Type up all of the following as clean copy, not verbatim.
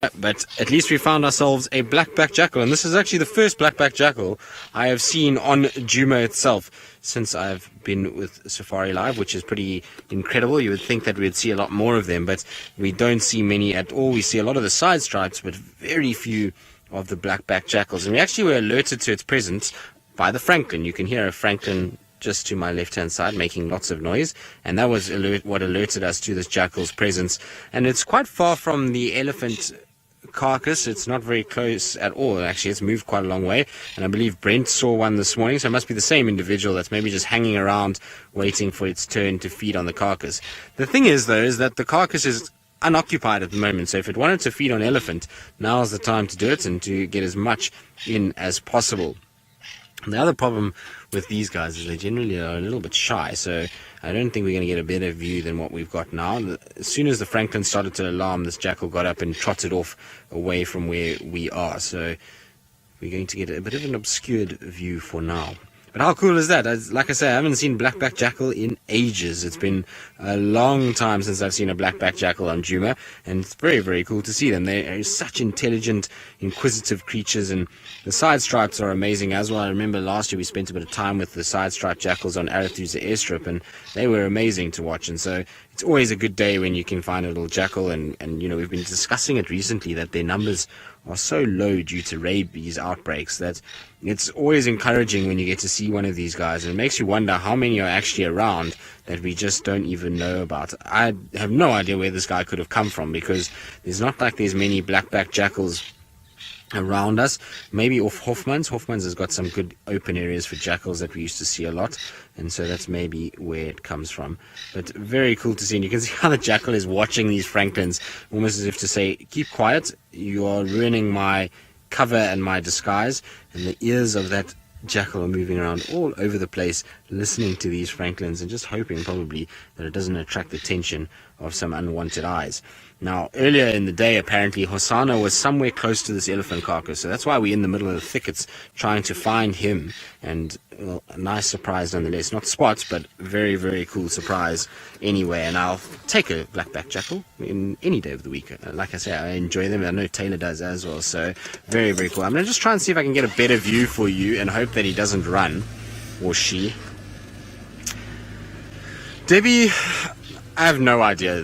But at least we found ourselves a black-backed jackal, and this is actually the first black-backed jackal I have seen on Djuma itself since I've been with Safari Live, which is pretty incredible. You would think that we'd see a lot more of them, but we don't see many at all. We see a lot of the side stripes, but very few of the black-backed jackals. And we actually were alerted to its presence by the francolin. You can hear a francolin just to my left-hand side making lots of noise, and that was what alerted us to this jackal's presence. And it's quite far from the elephant carcass. It's not very close at all. Actually, it's moved quite a long way, and I believe Brent saw one this morning, so it must be the same individual that's maybe just hanging around waiting for its turn to feed on the carcass. The thing is, though, is that the carcass is unoccupied at the moment, so if it wanted to feed on elephant, now's the time to do it and to get as much in as possible. And the other problem with these guys is they generally are a little bit shy, so I don't think we're going to get a better view than what we've got now. As soon as the francolin started to alarm, this jackal got up and trotted off away from where we are, so we're going to get a bit of an obscured view for now. But how cool is that? Like I say, I haven't seen black-backed jackal in ages. It's been a long time since I've seen a black-backed jackal on Djuma, and it's very, very cool to see them. They are such intelligent, inquisitive creatures, and the side stripes are amazing as well. I remember last year we spent a bit of time with the side striped jackals on Arathusa airstrip, and they were amazing to watch. And so it's always a good day when you can find a little jackal, and you know, we've been discussing it recently that their numbers are so low due to rabies outbreaks that it's always encouraging when you get to see one of these guys, and it makes you wonder how many are actually around that we just don't even know about. I have no idea where this guy could have come from, because there's not like there's many black-backed jackals around us. Maybe off Hofmann's. Hofmann's has got some good open areas for jackals that we used to see a lot, and so that's maybe where it comes from. But very cool to see, and you can see how the jackal is watching these francolins, almost as if to say, keep quiet, you are ruining my cover and my disguise. And the ears of that jackal are moving around all over the place, listening to these francolins and just hoping probably that it doesn't attract the attention of some unwanted eyes. Now, earlier in the day, apparently, Hyena was somewhere close to this elephant carcass, so that's why we're in the middle of the thickets trying to find him, and well, a nice surprise nonetheless. Not spots, but very, very cool surprise anyway, and I'll take a black-backed jackal in any day of the week. Like I say, I enjoy them. I know Taylor does as well, so very, very cool. I'm going to just try and see if I can get a better view for you and hope that he doesn't run, or she. Debbie, I have no idea,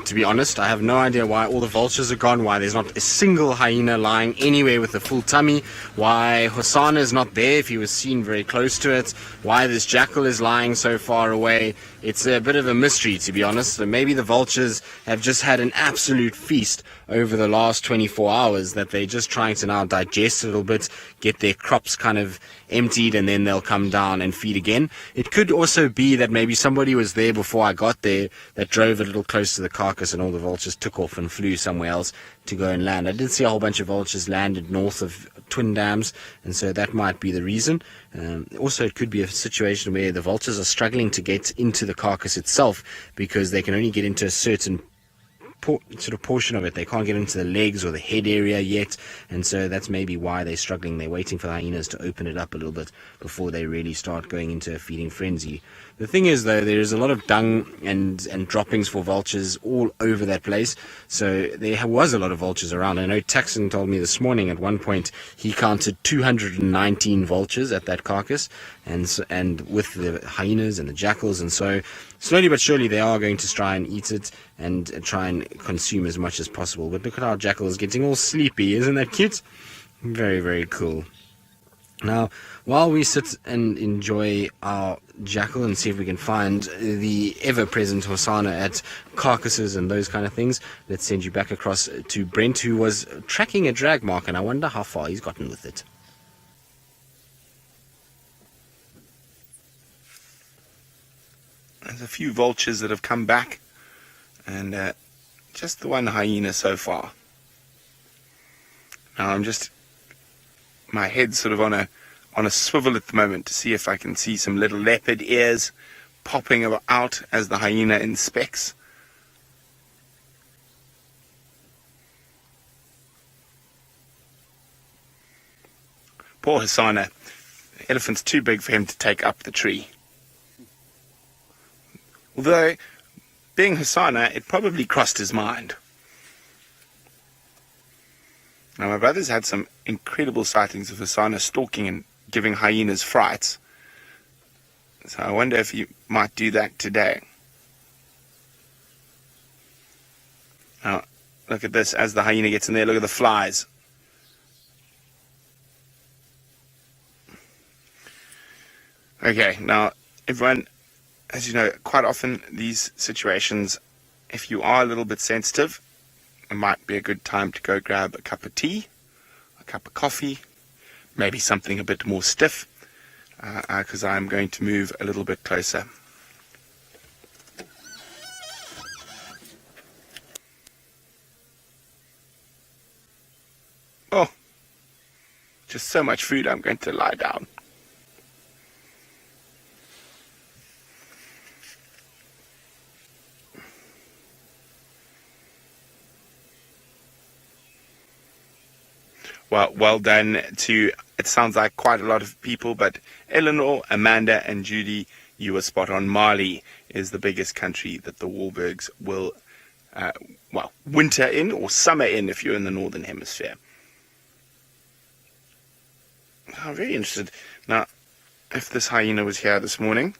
to be honest. I have no idea why all the vultures are gone, why there's not a single hyena lying anywhere with a full tummy, why Hyena is not there if he was seen very close to it, why this jackal is lying so far away. It's a bit of a mystery, to be honest. So maybe the vultures have just had an absolute feast over the last 24 hours that they're just trying to now digest a little bit, get their crops kind of emptied, and then they'll come down and feed again. It could also be that maybe somebody was there before I got there that drove a little close to the carcass, and all the vultures took off and flew somewhere else to go and land. I did see a whole bunch of vultures landed north of Twin Dams, and so that might be the reason. Also, it could be a situation where the vultures are struggling to get into the carcass itself because they can only get into a certain sort of portion of it. They can't get into the legs or the head area yet, and so that's maybe why they're struggling. They're waiting for the hyenas to open it up a little bit before they really start going into a feeding frenzy. The thing is, though, there is a lot of dung and droppings for vultures all over that place, so there was a lot of vultures around. I know Taxon told me this morning at one point he counted 219 vultures at that carcass, and with the hyenas and the jackals, and so slowly but surely they are going to try and eat it and try and consume as much as possible. But look at how Jackal is getting all sleepy. Isn't that cute? Very, very cool. Now, while we sit and enjoy our jackal and see if we can find the ever-present Hyena at carcasses and those kind of things, let's send you back across to Brent, who was tracking a drag mark, and I wonder how far he's gotten with it. There's a few vultures that have come back, and just the one hyena so far. Now I'm just, my head's sort of on a swivel at the moment to see if I can see some little leopard ears popping out as the hyena inspects. Poor Hyena. The elephant's too big for him to take up the tree. Although, being Hyena, it probably crossed his mind. Now, my brother's had some incredible sightings of Hyena stalking and giving hyenas frights. So I wonder if you might do that today. Now, look at this. As the hyena gets in there, look at the flies. Okay, now, everyone, as you know, quite often these situations, if you are a little bit sensitive, it might be a good time to go grab a cup of tea, a cup of coffee, maybe something a bit more stiff, because I'm going to move a little bit closer. Oh, just so much food, I'm going to lie down. Well done to, it sounds like quite a lot of people, but Eleanor, Amanda and Judy, you were spot on. Mali is the biggest country that the Wahlbergs will, winter in or summer in if you're in the Northern Hemisphere. I'm very interested. Now, if this hyena was here this morning,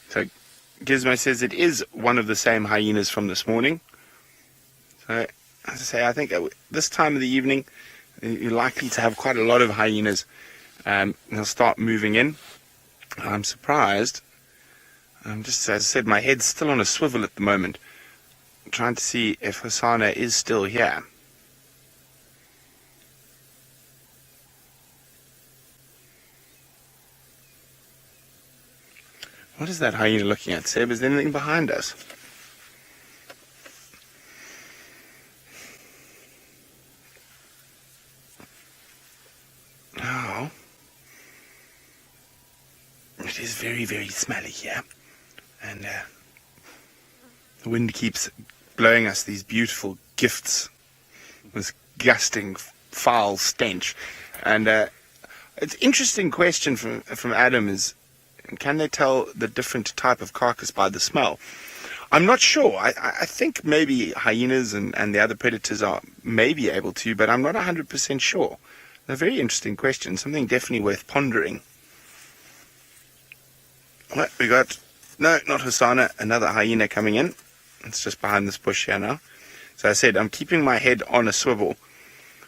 so Gizmo says it is one of the same hyenas from this morning. So, as I say, I think this time of the evening, you're likely to have quite a lot of hyenas. They'll start moving in. I'm surprised. Just as I said, my head's still on a swivel at the moment. I'm trying to see if Hyena is still here. What is that hyena looking at, Seb? Is there anything behind us? Oh. It is very, very smelly here. And the wind keeps blowing us these beautiful gifts. This gusting, foul stench. And it's an interesting question from Adam is, can they tell the different type of carcass by the smell? I'm not sure. I think maybe hyenas and the other predators are maybe able to, but I'm not 100% sure. A very interesting question, something definitely worth pondering. What we got? No, not Hyena, another hyena coming in. It's just behind this bush here now. So I said, I'm keeping my head on a swivel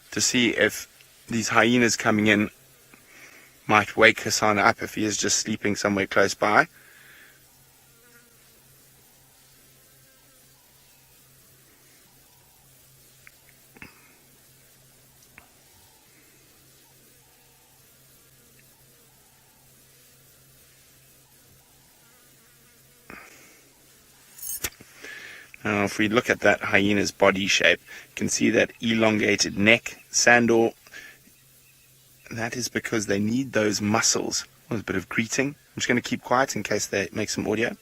to see if these hyenas coming in might wake Hyena up if he is just sleeping somewhere close by. Now, if we look at that hyena's body shape, you can see that elongated neck, sandal. That is because they need those muscles. Well, there's a bit of greeting. I'm just going to keep quiet in case they make some audio.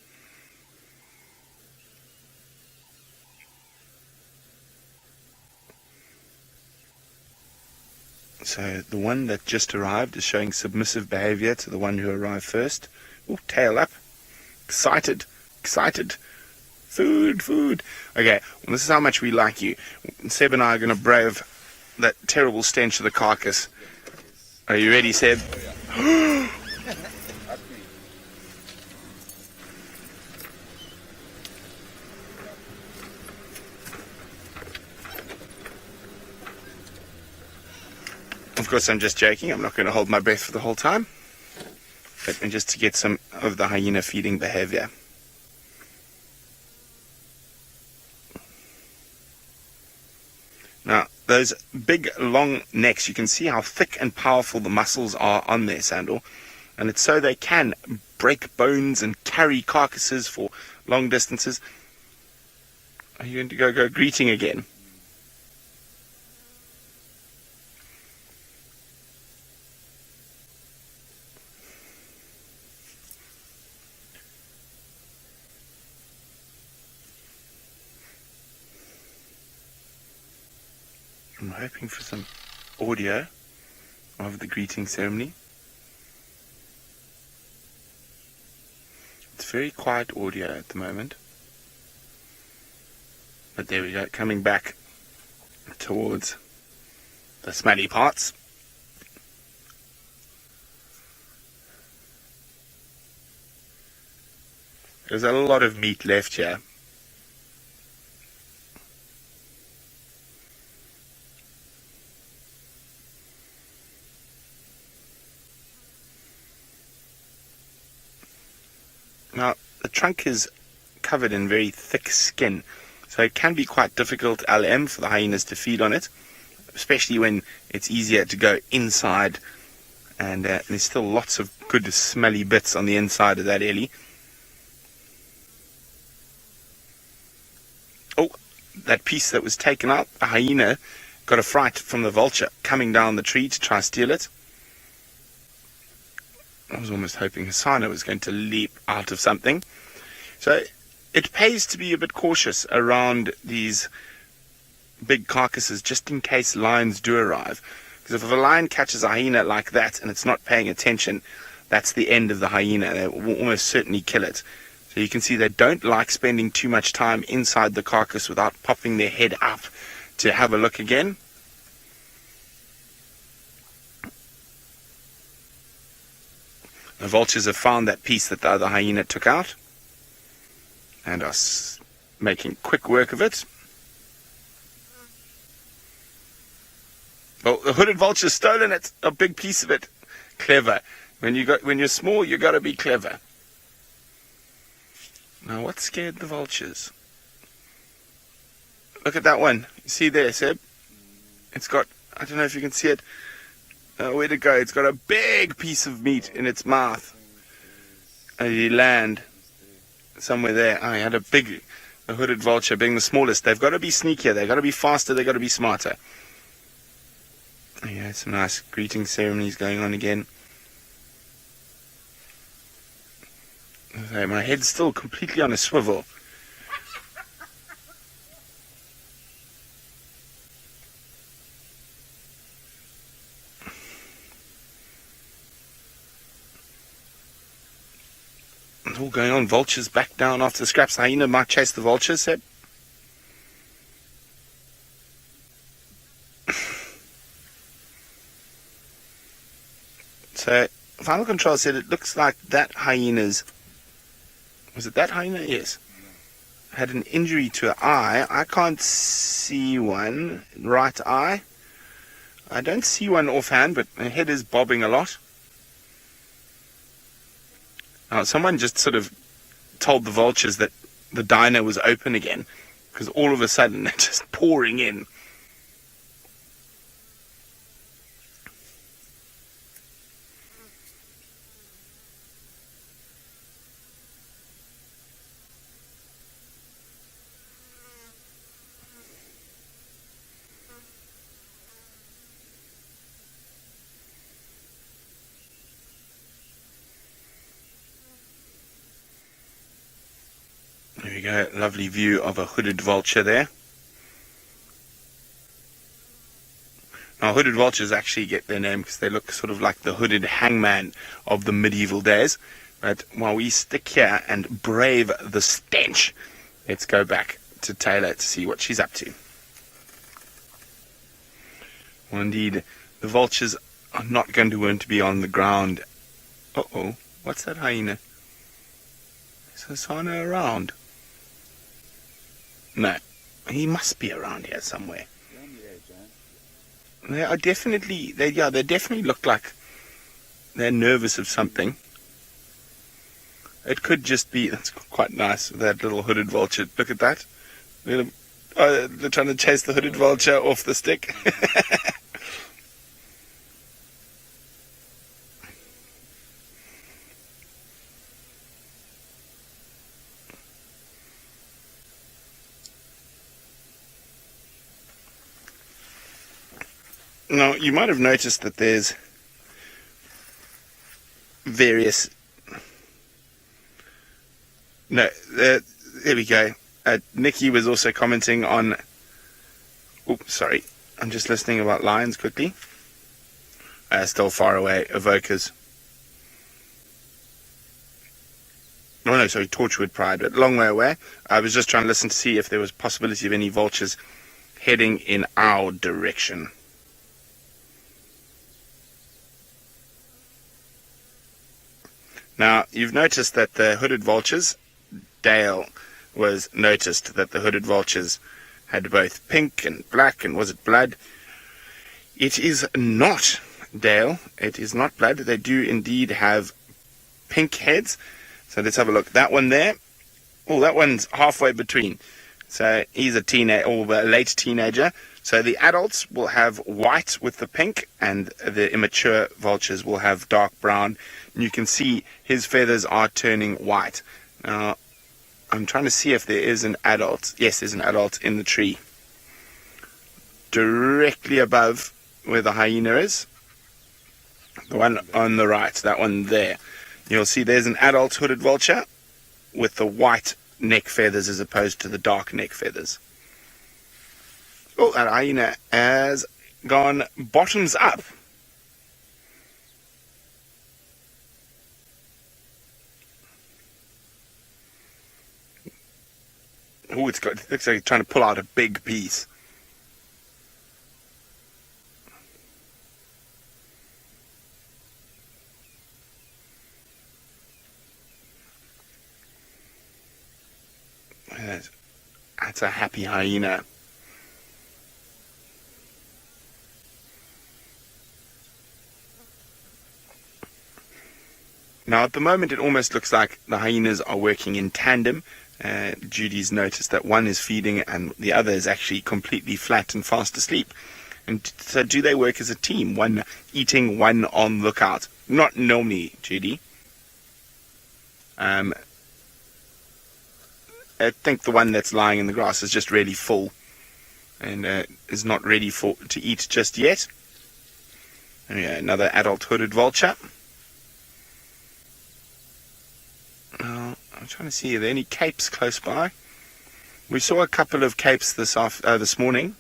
So the one that just arrived is showing submissive behavior to the one who arrived first. Oh, tail up. Excited. Food. Okay, well, this is how much we like you. Seb and I are going to brave that terrible stench of the carcass. Are you ready, Seb? Of course, I'm just joking. I'm not going to hold my breath for the whole time. But just to get some of the hyena feeding behavior. Now, those big, long necks, you can see how thick and powerful the muscles are on their sandal. And it's so they can break bones and carry carcasses for long distances. Are you going to go greeting again? I'm hoping for some audio of the greeting ceremony. It's very quiet audio at the moment. But there we go, coming back towards the smelly parts. There's a lot of meat left here. Now, the trunk is covered in very thick skin, so it can be quite difficult LM for the hyenas to feed on it, especially when it's easier to go inside, and there's still lots of good smelly bits on the inside of that Ellie. Oh, that piece that was taken out, a hyena got a fright from the vulture coming down the tree to try steal it. I was almost hoping Hyena was going to leap out of something. So it pays to be a bit cautious around these big carcasses just in case lions do arrive. Because if a lion catches a hyena like that and it's not paying attention, that's the end of the hyena. They will almost certainly kill it. So you can see they don't like spending too much time inside the carcass without popping their head up to have a look again. The vultures have found that piece that the other hyena took out and are making quick work of it. Oh, the hooded vulture's stolen it, a big piece of it. Clever. When you're small, you got to be clever. Now, what scared the vultures? Look at that one. You see there, Seb? It's got, I don't know if you can see it. Where'd it go? It's got a big piece of meat in its mouth. And you land somewhere there. Oh, you had a hooded vulture being the smallest. They've got to be sneakier. They've got to be faster. They've got to be smarter. Yeah, some nice greeting ceremonies going on again. Okay, my head's still completely on a swivel. It's all going on. Vultures back down after the scraps. The hyena might chase the vultures, Seb. So, Final Control said it looks like that hyena's... Was it that hyena? Yes. Had an injury to her eye. I can't see one. Right eye. I don't see one offhand, but her head is bobbing a lot. Now, someone just sort of told the vultures that the diner was open again, because all of a sudden they're just pouring in. There we go, lovely view of a hooded vulture there. Now, hooded vultures actually get their name because they look sort of like the hooded hangman of the medieval days. But while we stick here and brave the stench, let's go back to Taylor to see what she's up to. Well, indeed, the vultures are not going to want to be on the ground. Uh-oh, what's that hyena? Is Hasana around? No, he must be around here somewhere. They are definitely, they definitely look like they're nervous of something. It could just be, that's quite nice, that little hooded vulture. Look at that. They're trying to chase the hooded vulture off the stick. Now, you might have noticed that there's various... No, there we go. Nikki was also commenting on... Oops, sorry. I'm just listening about lions quickly. Still far away. Evokers. Oh no, sorry, Torchwood Pride, but long way away. I was just trying to listen to see if there was possibility of any vultures heading in our direction. Now, you've noticed that the hooded vultures, Dale was noticed that the hooded vultures had both pink and black, and was it blood? It is not, Dale. It is not blood. They do indeed have pink heads. So let's have a look. That one there. Oh, that one's halfway between. So he's a teenager or a late teenager. So the adults will have white with the pink, and the immature vultures will have dark brown. And you can see his feathers are turning white. Now, I'm trying to see if there is an adult. Yes, there's an adult in the tree. Directly above where the hyena is. The one on the right, that one there. You'll see there's an adult hooded vulture with the white neck feathers as opposed to the dark neck feathers. Oh, that hyena has gone bottoms up. Oh, it looks like it's trying to pull out a big piece. That's a happy hyena. Now, at the moment, it almost looks like the hyenas are working in tandem. Judy's noticed that one is feeding and the other is actually completely flat and fast asleep. And so do they work as a team? One eating, one on lookout? Not normally, Judy. I think the one that's lying in the grass is just really full and is not ready to eat just yet. And another adult hooded vulture. I'm trying to see, are there any capes close by? We saw a couple of capes this morning.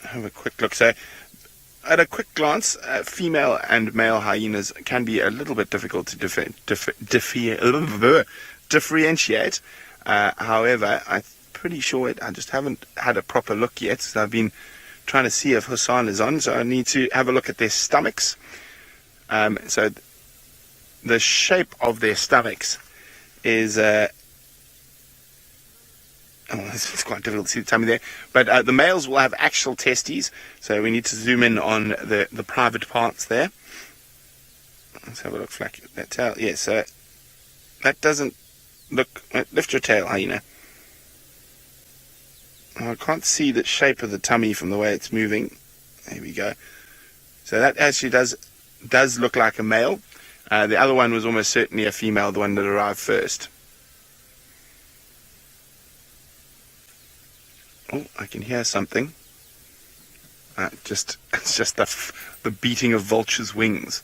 Have a quick look. So, at a quick glance, female and male hyenas can be a little bit difficult to differentiate. However, I'm pretty sure I just haven't had a proper look yet. So I've been trying to see if Hassan is on, so I need to have a look at their stomachs. So the shape of their stomachs is it's quite difficult to see the tummy there. But the males will have actual testes, so we need to zoom in on the private parts there. Let's have a look. Flack that tail. Yes, that doesn't look. Lift your tail, hyena. I can't see the shape of the tummy from the way it's moving. There we go. So that actually does look like a male. The other one was almost certainly a female, the one that arrived first. Oh, I can hear something. It's just the beating of vultures' wings.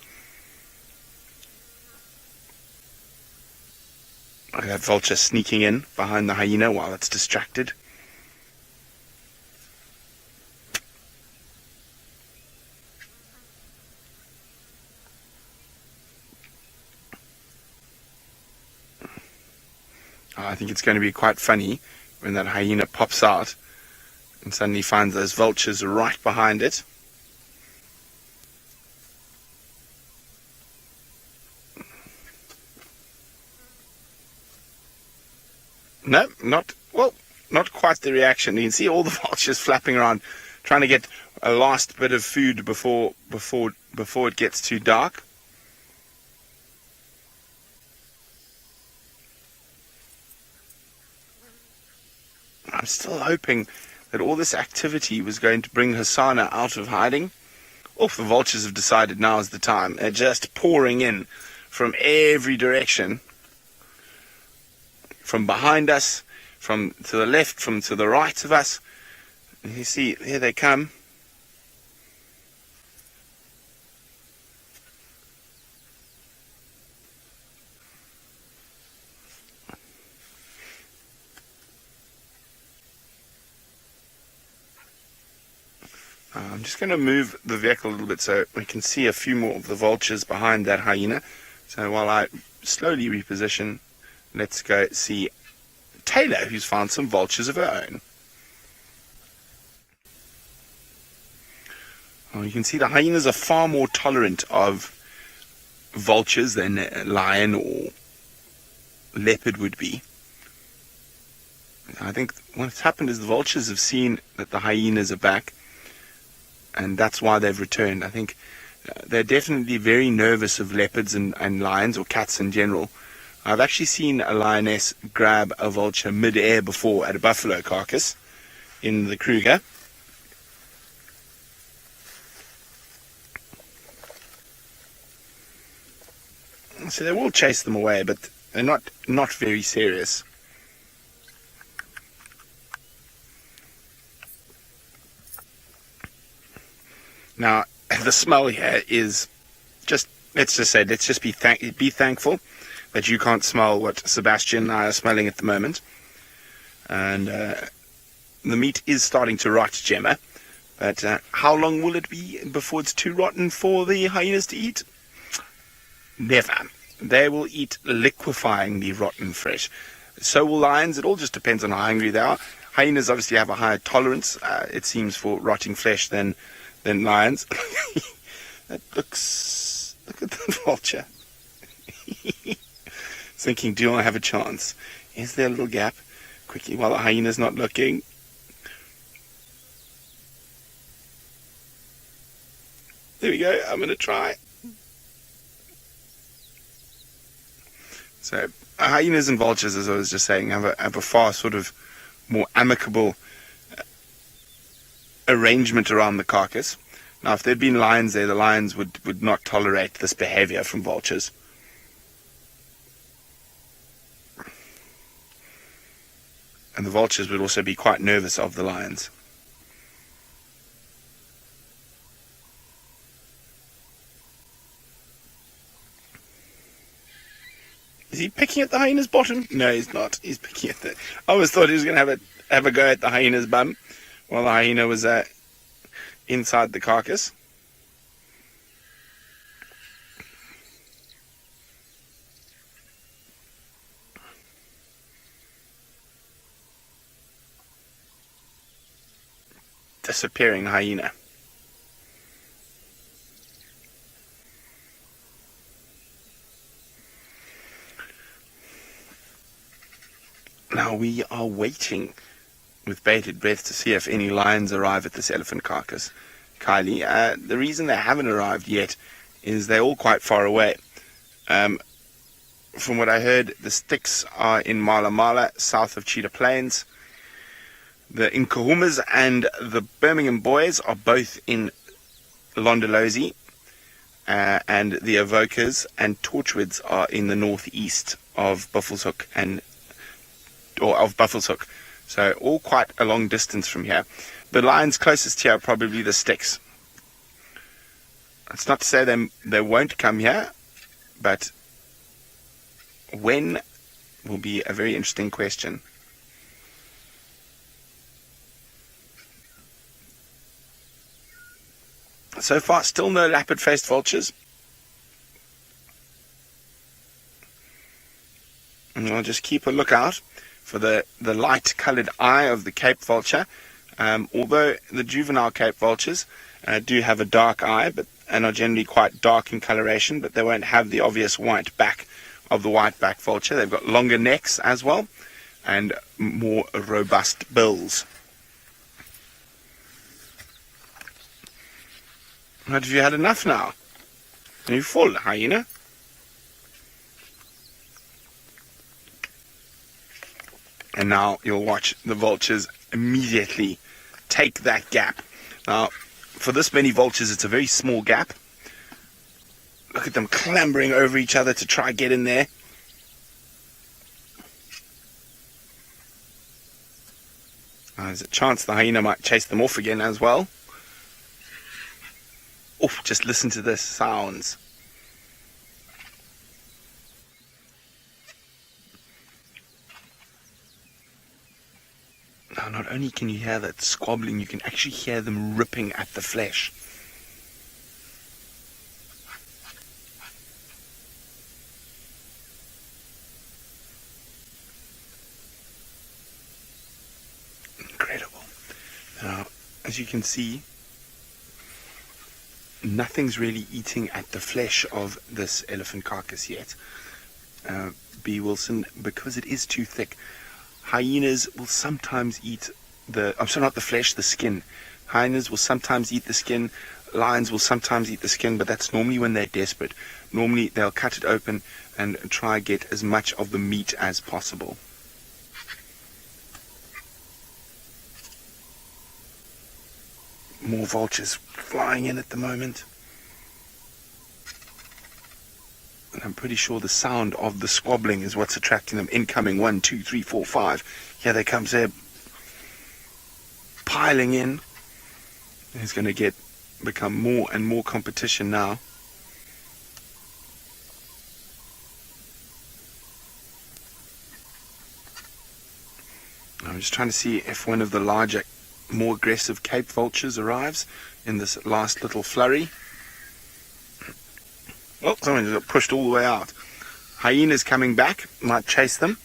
Look at that vulture sneaking in behind the hyena while it's distracted. I think it's going to be quite funny when that hyena pops out and suddenly finds those vultures right behind it. No, not quite the reaction. You can see all the vultures flapping around, trying to get a last bit of food before it gets too dark. I'm still hoping that all this activity was going to bring Hasana out of hiding. Oh, the vultures have decided now is the time. They're just pouring in from every direction, from behind us, from to the left, from to the right of us. And you see, here they come. I'm just going to move the vehicle a little bit so we can see a few more of the vultures behind that hyena. So while I slowly reposition, let's go see Taylor, who's found some vultures of her own. Oh, you can see the hyenas are far more tolerant of vultures than a lion or leopard would be. I think what's happened is the vultures have seen that the hyenas are back, and that's why they've returned. I think they're definitely very nervous of leopards and lions, or cats in general. I've actually seen a lioness grab a vulture mid-air before at a buffalo carcass in the Kruger. So they will chase them away, but they're not very serious. Now, the smell here is just, let's just be thankful that you can't smell what Sebastian and I are smelling at the moment. And the meat is starting to rot, Gemma. But how long will it be before it's too rotten for the hyenas to eat? Never. They will eat liquefyingly rotten fresh. So will lions. It all just depends on how hungry they are. Hyenas obviously have a higher tolerance, it seems, for rotting flesh than lions. Look at the vulture. Thinking, do I have a chance? Is there a little gap? Quickly, while the hyena's not looking. There we go. I'm going to try. So, hyenas and vultures, as I was just saying, have a far sort of more amicable arrangement around the carcass. Now, if there'd been lions there, the lions would not tolerate this behavior from vultures. And the vultures would also be quite nervous of the lions. Is he picking at the hyena's bottom? No, he's not. He's picking at the... I always thought he was going to have a go at the hyena's bum while the hyena was inside the carcass. Disappearing hyena. Now we are waiting with bated breath to see if any lions arrive at this elephant carcass. Kylie, the reason they haven't arrived yet is they're all quite far away. From what I heard, the sticks are in Mala Mala, south of Cheetah Plains. The Nkahumas and the Birmingham boys are both in Londolozi, and the Avokas and Torchwoods are in the northeast of Buffelshoek Buffelshoek. So all quite a long distance from here. The lions closest here are probably the sticks. It's not to say they won't come here, but when will be a very interesting question. So far, still no leopard-faced vultures. And I'll just keep a lookout for the light-coloured eye of the Cape vulture. Although the juvenile Cape vultures do have a dark eye and are generally quite dark in coloration, but they won't have the obvious white back of the white-back vulture. They've got longer necks as well and more robust bills. Have you had enough now? Are you full, hyena? And now you'll watch the vultures immediately take that gap. Now, for this many vultures, it's a very small gap. Look at them clambering over each other to try get in there. There's a chance the hyena might chase them off again as well. Oh, just listen to this sounds. Now, not only can you hear that squabbling, you can actually hear them ripping at the flesh. Incredible. Now, as you can see, nothing's really eating at the flesh of this elephant carcass yet. B. Wilson, because it is too thick. Hyenas will sometimes eat not the flesh, the skin. Hyenas will sometimes eat the skin. Lions will sometimes eat the skin, but that's normally when they're desperate. Normally they'll cut it open and try get as much of the meat as possible. More vultures flying in at the moment. And I'm pretty sure the sound of the squabbling is what's attracting them. Incoming 1, 2, 3, 4, 5. Here they come, they're piling in. There's going to become more and more competition now. I'm just trying to see if one of the larger, more aggressive Cape vultures arrives in this last little flurry. Oh, someone just got pushed all the way out. Hyenas coming back, might chase them.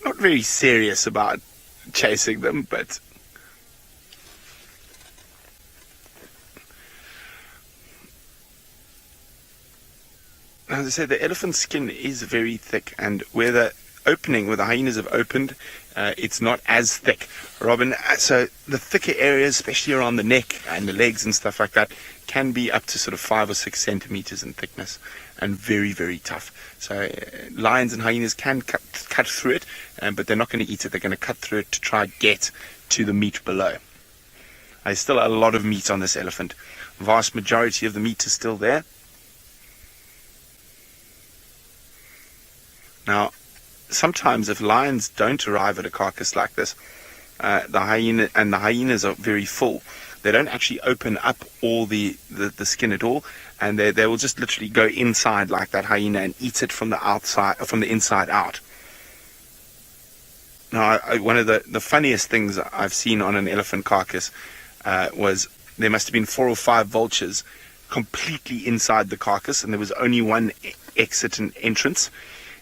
Not very serious about chasing them, but as I said, the elephant's skin is very thick, and where the hyenas have opened, it's not as thick, Robin. So the thicker areas, especially around the neck and the legs and stuff like that, can be up to sort of 5 or 6 centimeters in thickness, and very, very tough. So lions and hyenas can cut through it, but they're not going to eat it. They're going to cut through it to try get to the meat below. There's still a lot of meat on this elephant. Vast majority of the meat is still there. Now, sometimes if lions don't arrive at a carcass like this, the hyenas are very full. They don't actually open up all the skin at all, and they will just literally go inside like that hyena and eat it from the inside out. Now, one of the funniest things I've seen on an elephant carcass was there must have been 4 or 5 vultures completely inside the carcass, and there was only one exit and entrance.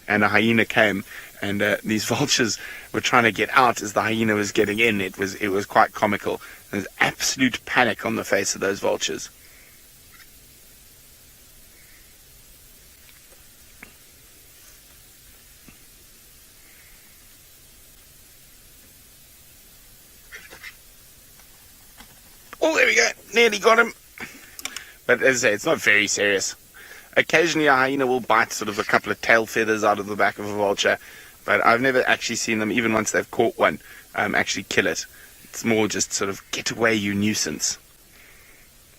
And a hyena came, and these vultures were trying to get out as the hyena was getting in. It was quite comical. There's absolute panic on the face of those vultures. Oh, there we go. Nearly got him. But as I say, it's not very serious. Occasionally a hyena will bite sort of a couple of tail feathers out of the back of a vulture, but I've never actually seen them, even once they've caught one, actually kill it. It's more just sort of get away, you nuisance.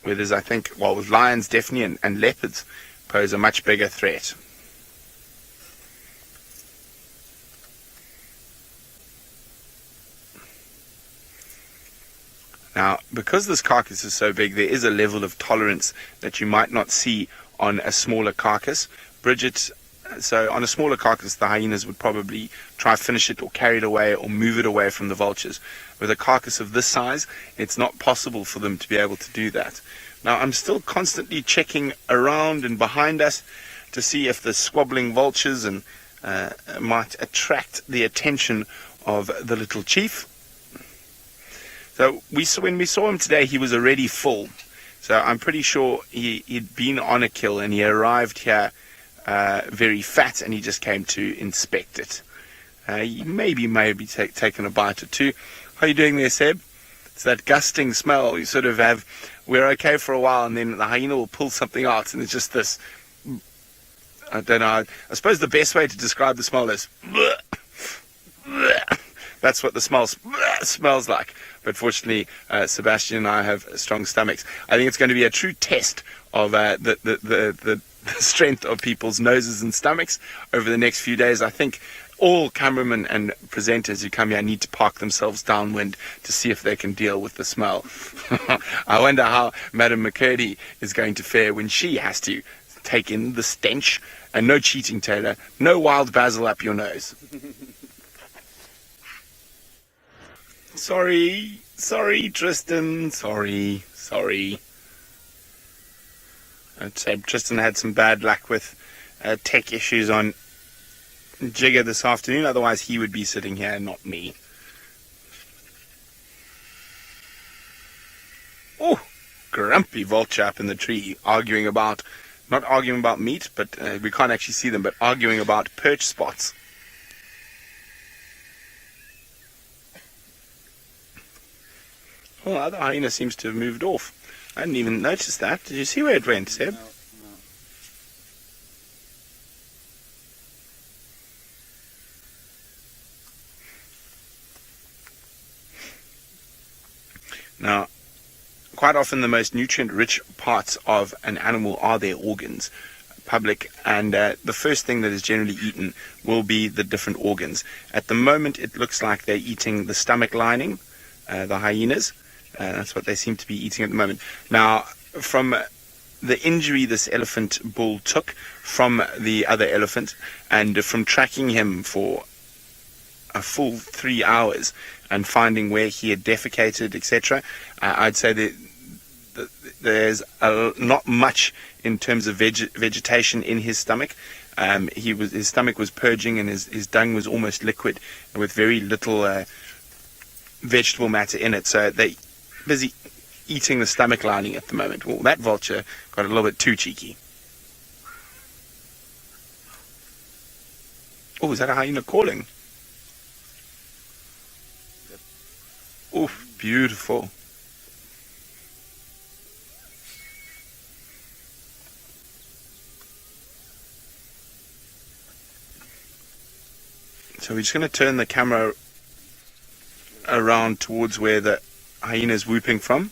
Whereas I think, with lions definitely and leopards pose a much bigger threat. Now, because this carcass is so big, there is a level of tolerance that you might not see on a smaller carcass. So on a smaller carcass, the hyenas would probably try finish it or carry it away or move it away from the vultures. With a carcass of this size, it's not possible for them to be able to do that. Now, I'm still constantly checking around and behind us to see if the squabbling vultures might attract the attention of the little chief. So when we saw him today, he was already full. So I'm pretty sure he'd been on a kill, and he arrived here very fat, and he just came to inspect it. He maybe taken a bite or two. How are you doing there, Seb? It's that gusting smell. You sort of we're okay for a while, and then the hyena will pull something out, and it's just this I don't know. I suppose the best way to describe the smell is that's what the smell smells like. But fortunately, Sebastian and I have strong stomachs. I think it's going to be a true test of the strength of people's noses and stomachs over the next few days. I think all cameramen and presenters who come here need to park themselves downwind to see if they can deal with the smell. I wonder how Madam McCurdy is going to fare when she has to take in the stench. And no cheating, Taylor. No wild basil up your nose. Sorry, Tristan. Sorry. I'd say Tristan had some bad luck with tech issues on Jigger this afternoon. Otherwise, he would be sitting here, not me. Oh, grumpy vulture up in the tree, not arguing about meat, but we can't actually see them, but arguing about perch spots. Oh, the other hyena seems to have moved off. I didn't even notice that. Did you see where it went, Seb? No. Now, quite often the most nutrient-rich parts of an animal are their organs, public, and the first thing that is generally eaten will be the different organs. At the moment, it looks like they're eating the stomach lining, the hyenas. That's what they seem to be eating at the moment. Now, from the injury this elephant bull took from the other elephant, and from tracking him for a full 3 hours and finding where he had defecated, etc., I'd say that there's not much in terms of vegetation in his stomach. His stomach was purging, and his dung was almost liquid with very little vegetable matter in it. So they're busy eating the stomach lining at the moment. Well, that vulture got a little bit too cheeky. Oh, is that a hyena calling? Oh, beautiful. So we're just going to turn the camera around towards where the hyena is whooping from.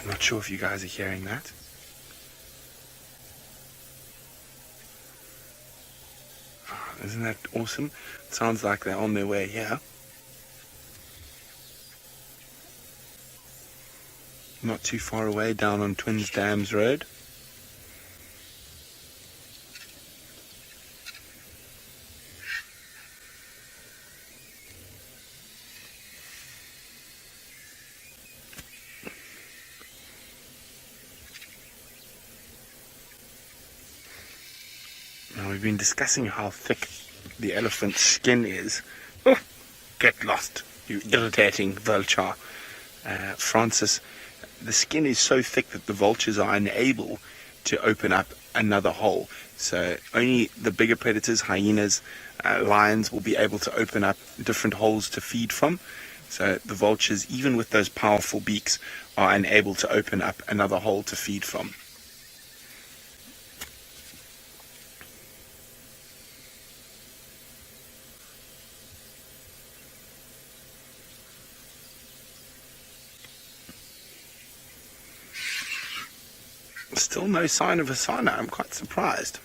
I'm not sure if you guys are hearing that. Oh, isn't that awesome? It sounds like they're on their way here. Not too far away, down on Twins Dams Road. Now, we've been discussing how thick the elephant's skin is. Oh, get lost, you irritating vulture. Francis, the skin is so thick that the vultures are unable to open up another hole. So only the bigger predators, hyenas, lions, will be able to open up different holes to feed from. So the vultures, even with those powerful beaks, are unable to open up another hole to feed from. Still no sign of Hyena. I'm quite surprised.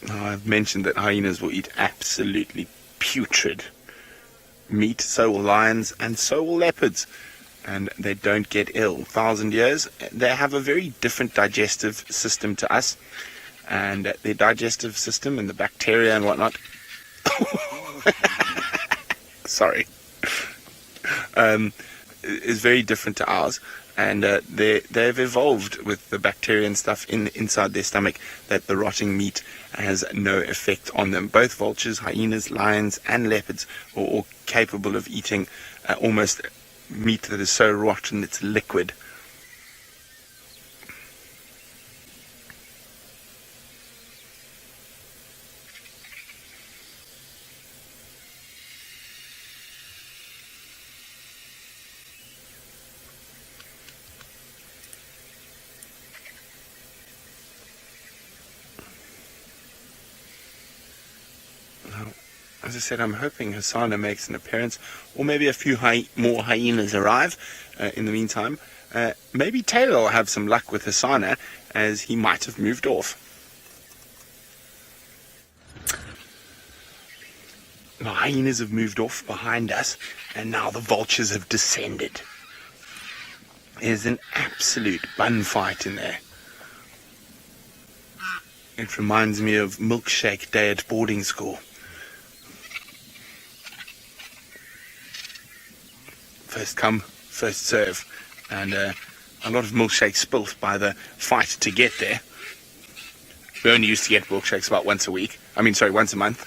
I've mentioned that hyenas will eat absolutely putrid meat. So will lions, and so will leopards. And they don't get ill. 1,000 years. They have a very different digestive system to us. And their digestive system and the bacteria and whatnot sorry is very different to ours. And they've evolved with the bacteria and stuff inside their stomach that the rotting meat has no effect on them. Both vultures, hyenas, lions, and leopards are all capable of eating almost meat that is so rotten it's liquid. As I said, I'm hoping Hyena makes an appearance, or maybe a few more hyenas arrive in the meantime. Maybe Taylor will have some luck with Hyena, as he might have moved off. The hyenas have moved off behind us, and now the vultures have descended. There's an absolute bun fight in there. It reminds me of milkshake day at boarding school. First come, first serve, and a lot of milkshakes spilt by the fight to get there. We only used to get milkshakes about once a month.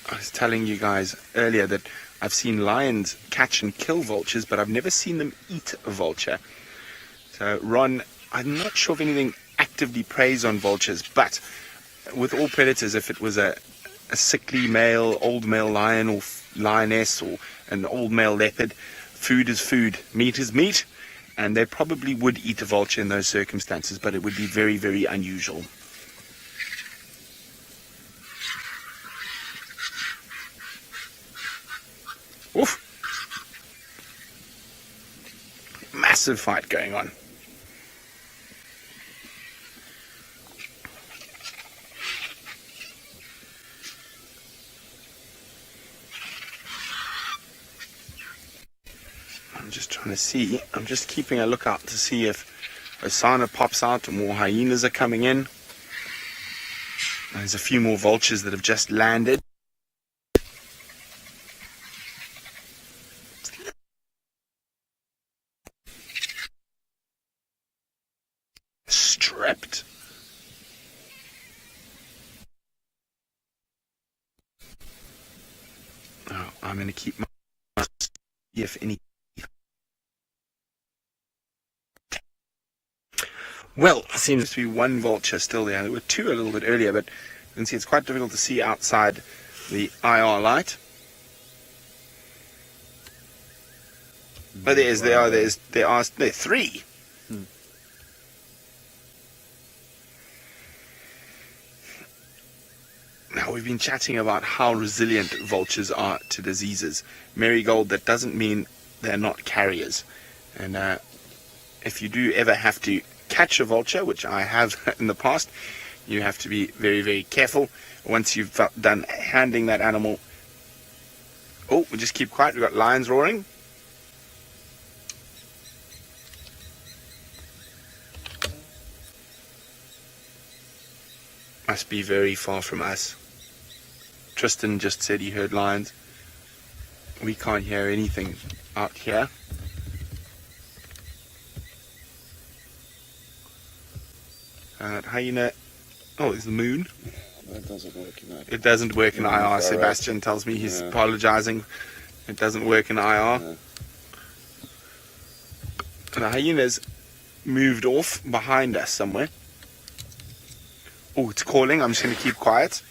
I was telling you guys earlier that I've seen lions catch and kill vultures, but I've never seen them eat a vulture. So, Ron, I'm not sure if anything actively preys on vultures, but with all predators, if it was a sickly old male lion or lioness or an old male leopard, food is food, meat is meat, and they probably would eat a vulture in those circumstances, but it would be very, very unusual. Oof. Massive fight going on. I'm just trying to see. I'm just keeping a lookout to see if Hyena pops out and more hyenas are coming in. There's a few more vultures that have just landed. Stripped. Oh, I'm going to keep my if any. Well, Seems to be one vulture still there. There were two a little bit earlier, but you can see it's quite difficult to see outside the IR light. But there are three. Now, we've been chatting about how resilient vultures are to diseases. Marigold, that doesn't mean they're not carriers. And if you do ever have to catch a vulture, which I have in the past, you have to be very, very careful. Once you've done handling that animal... Oh, we just keep quiet. We've got lions roaring. Must be very far from us. Tristan just said he heard lions. We can't hear anything out here. Hyena. Oh, it's the moon. That doesn't work in IR. It doesn't work in IR. Sebastian tells me he's apologizing. It doesn't work in IR. No. The hyena's moved off behind us somewhere. Oh, it's calling. I'm just going to keep quiet.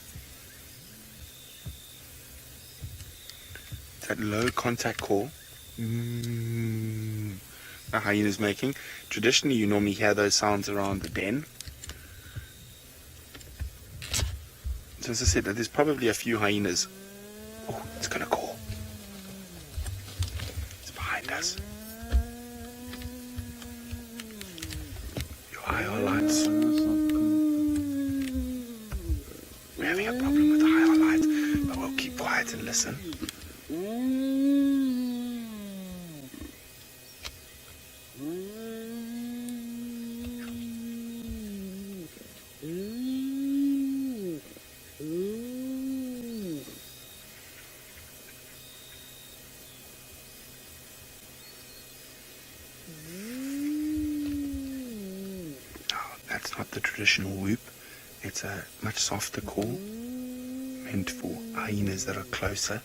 That low contact call. The hyena's making. Traditionally, you normally hear those sounds around the den. So as I said, there's probably a few hyenas. Oh, it's going to call. It's behind us. Your IR lights. We're having a problem with the IR lights, but we'll keep quiet and listen. It's not the traditional whoop. It's a much softer call, meant for hyenas that are closer.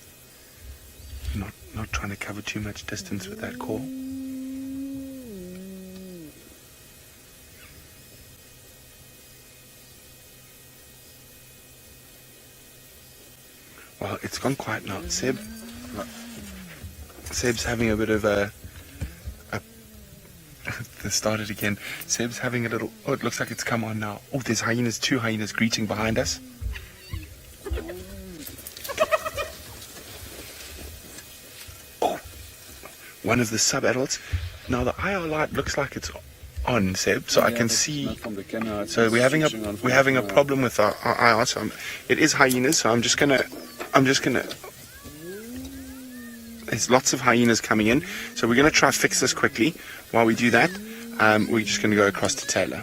Not trying to cover too much distance with that call. Well, it's gone quiet now. Seb's having a bit of a Let's start it again. Seb's having a little... Oh, it looks like it's come on now. Oh, there's hyenas, 2 hyenas greeting behind us. Oh, one of the sub-adults. Now, the IR light looks like it's on, Seb, so I can see... So we're having a problem with our IR. So it is hyenas, so I'm just gonna... There's lots of hyenas coming in, so we're going to try fix this quickly. While we do that, we're just going to go across to Taylor.